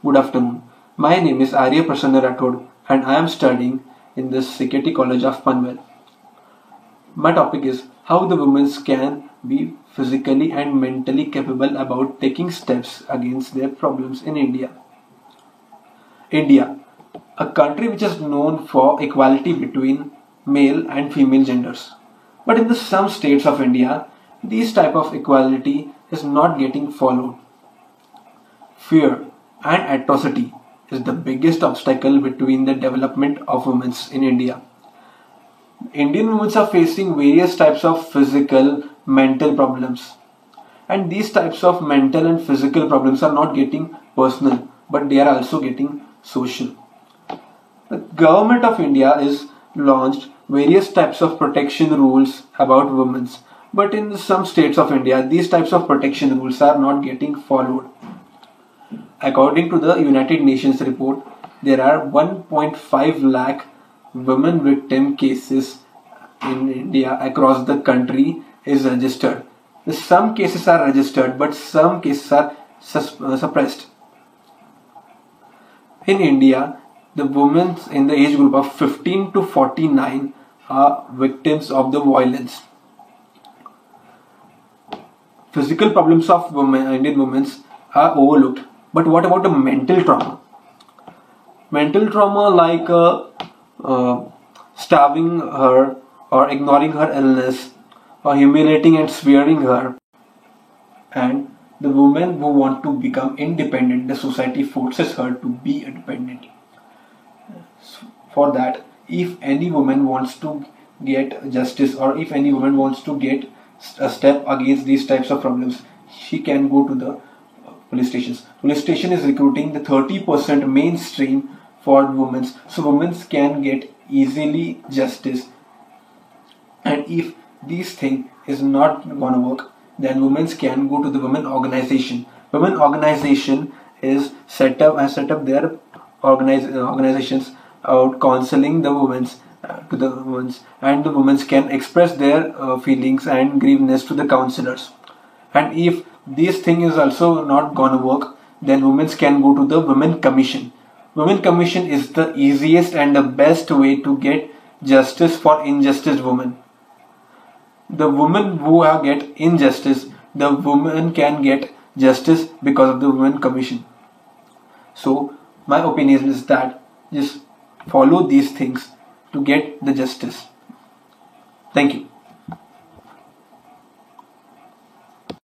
Good afternoon. My name is Arya Prasanna Rathod and I am studying in the CKT College of Panvel. My topic is how the women can be physically and mentally capable about taking steps against their problems in India. India, a country which is known for equality between male and female genders. But in some states of India, this type of equality is not getting followed. Fear and atrocity is the biggest obstacle between the development of women in India. Indian women are facing various types of physical, mental problems. And these types of mental and physical problems are not getting personal, but they are also getting social. The government of India is launched various types of protection rules about women. But in some states of India, these types of protection rules are not getting followed. According to the United Nations report, there are 1.5 lakh women victim cases in India across the country is registered. Some cases are registered, but some cases are suppressed. In India, the women in the age group of 15 to 49 are victims of the violence. Physical problems of Indian women are overlooked. But what about the mental trauma? Mental trauma like starving her or ignoring her illness or humiliating and swearing her. And the woman who want to become independent, the society forces her to be independent. For that, if any woman wants to get justice or if any woman wants to get a step against these types of problems, she can go to the police stations. Police station is recruiting the 30% mainstream for women, so women can get easily justice. And if this thing is not gonna work, then women can go to the women organization. Women organization is set up their organizations out counseling the women to the women, and the women can express their feelings and grievances to the counselors. And if this thing is also not gonna work, then women can go to the Women Commission. Women Commission is the easiest and the best way to get justice for injustice women. The women who get injustice, the women can get justice because of the Women Commission. So my opinion is that just follow these things to get the justice. Thank you.